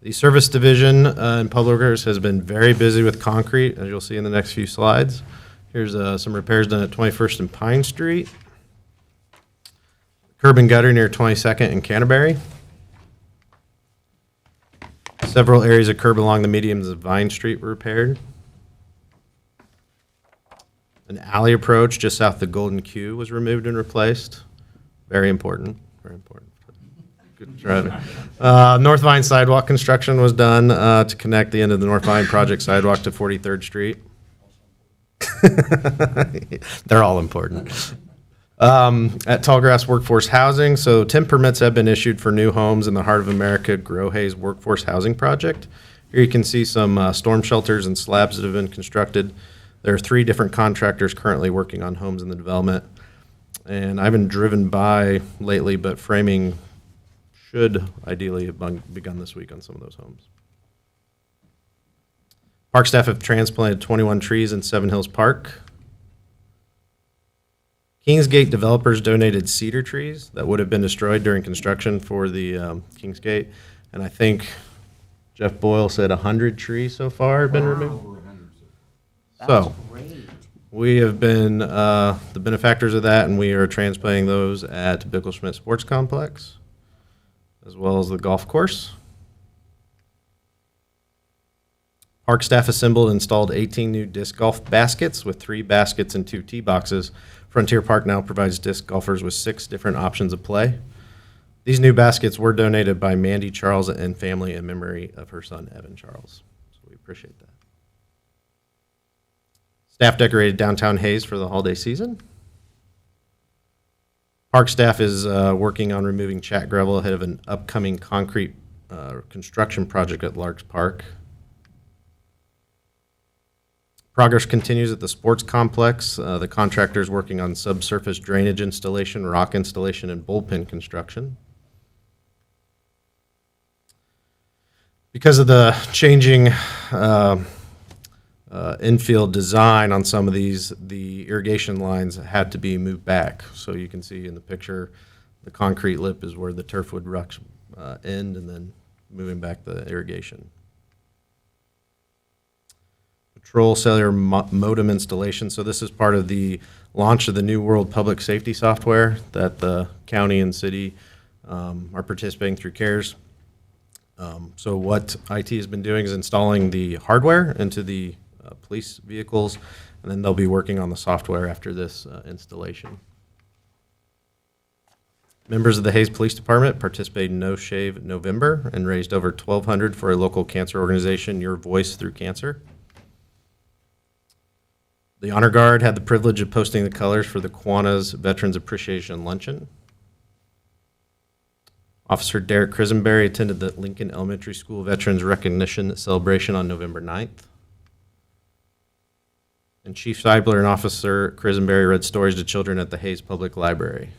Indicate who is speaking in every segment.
Speaker 1: The service division in Public Works has been very busy with concrete, as you'll see in the next few slides. Here's some repairs done at 21st and Pine Street. Curb and gutter near 22nd and Canterbury. Several areas of curb along the medians of Vine Street were repaired. An alley approach just south of the Golden Q was removed and replaced. Very important, very important. Good driving. North Vine sidewalk construction was done to connect the end of the North Vine project sidewalk to 43rd Street. They're all important. At Tallgrass Workforce Housing, so 10 permits have been issued for new homes in the Heart of America Grow Hayes Workforce Housing Project. Here you can see some storm shelters and slabs that have been constructed. There are 3 different contractors currently working on homes in the development. And I haven't driven by lately, but framing should ideally have begun this week on some of those homes. Park staff have transplanted 21 trees in Seven Hills Park. Kingsgate developers donated cedar trees that would have been destroyed during construction for the Kingsgate. And I think Jeff Boyle said 100 trees so far have been removed. So we have been the benefactors of that, and we are transplanting those at Bickelschmidt Sports Complex, as well as the golf course. Park staff assembled and installed 18 new disc golf baskets with 3 baskets and 2 tee boxes. Frontier Park now provides disc golfers with 6 different options of play. These new baskets were donated by Mandy Charles and family in memory of her son, Evan Charles. So we appreciate that. Staff decorated downtown Hayes for the holiday season. Park staff is working on removing chat gravel ahead of an upcoming concrete construction project at Larks Park. Progress continues at the sports complex. The contractor is working on subsurface drainage installation, rock installation, and bullpen construction. Because of the changing infield design on some of these, the irrigation lines had to be moved back. So you can see in the picture, the concrete lip is where the turf would end, and then moving back the irrigation. Patrol cellular modem installation. So this is part of the launch of the New World Public Safety software that the county and city are participating through CARES. So what IT has been doing is installing the hardware into the police vehicles, and then they'll be working on the software after this installation. Members of the Hayes Police Department participated in No Shave November and raised over $1,200 for a local cancer organization, Your Voice Through Cancer. The Honor Guard had the privilege of posting the colors for the Kiwanis Veterans Appreciation Luncheon. Officer Derek Crisenberry attended the Lincoln Elementary School Veterans Recognition Celebration on November 9th. And Chief Seibler and Officer Crisenberry read stories to children at the Hayes Public Library.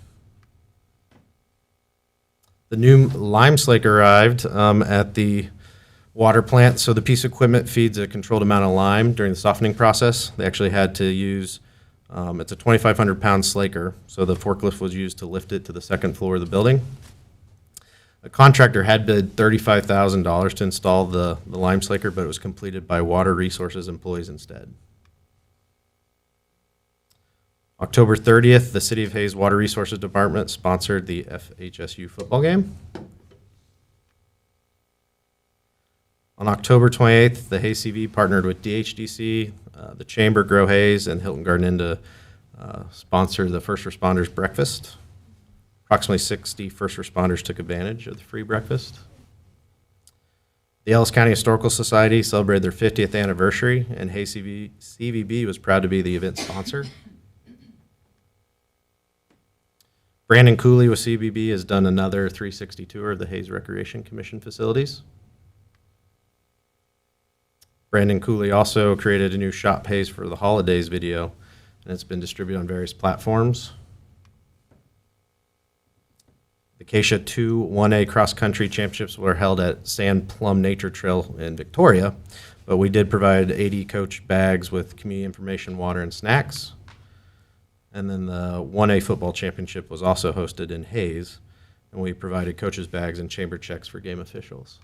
Speaker 1: The new lime slaker arrived at the water plant. So the piece of equipment feeds a controlled amount of lime during the softening process. They actually had to use, it's a 2,500 pound slaker. So the forklift was used to lift it to the second floor of the building. A contractor had bid $35,000 to install the lime slaker, but it was completed by Water Resources employees instead. October 30th, the City of Hayes Water Resources Department sponsored the FHSU football game. On October 28th, the Hayes CV partnered with DHDC, the Chamber, Grow Hayes, and Hilton Garden Inn to sponsor the First Responders Breakfast. Approximately 60 first responders took advantage of the free breakfast. The Ellis County Historical Society celebrated their 50th anniversary, and Hayes CVB was proud to be the event sponsor. Brandon Cooley with CBB has done another 360 tour of the Hayes Recreation Commission facilities. Brandon Cooley also created a new Shop Hayes for the Holidays video, and it's been distributed on various platforms. The KSHSAA 1A cross-country championships were held at Sand Plum Nature Trail in Victoria, but we did provide 80 coach bags with community information, water, and snacks. And then the 1A football championship was also hosted in Hayes, and we provided coaches bags and chamber checks for game officials.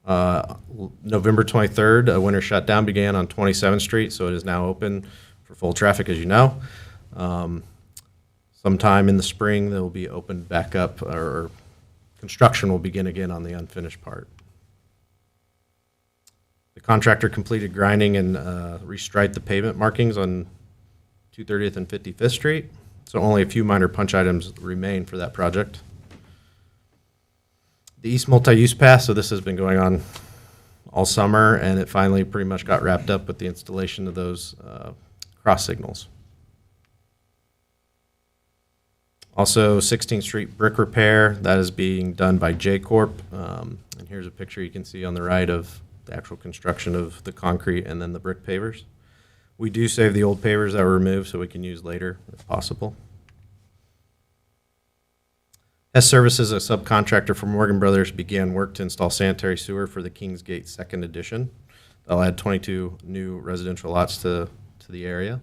Speaker 1: November 23rd, a winter shutdown began on 27th Street, so it is now open for full traffic, as you know. Sometime in the spring, they will be opened back up, or construction will begin again on the unfinished part. The contractor completed grinding and restriped the pavement markings on 230th and 55th Street, so only a few minor punch items remain for that project. The East Multi-Use Path, so this has been going on all summer, and it finally pretty much got wrapped up with the installation of those cross signals. Also, 16th Street brick repair, that is being done by J Corp. And here's a picture you can see on the right of the actual construction of the concrete and then the brick pavers. We do save the old pavers that were removed so we can use later if possible. Hess Services, a subcontractor for Morgan Brothers, began work to install sanitary sewer for the Kingsgate 2nd Edition. They'll add 22 new residential lots to the area.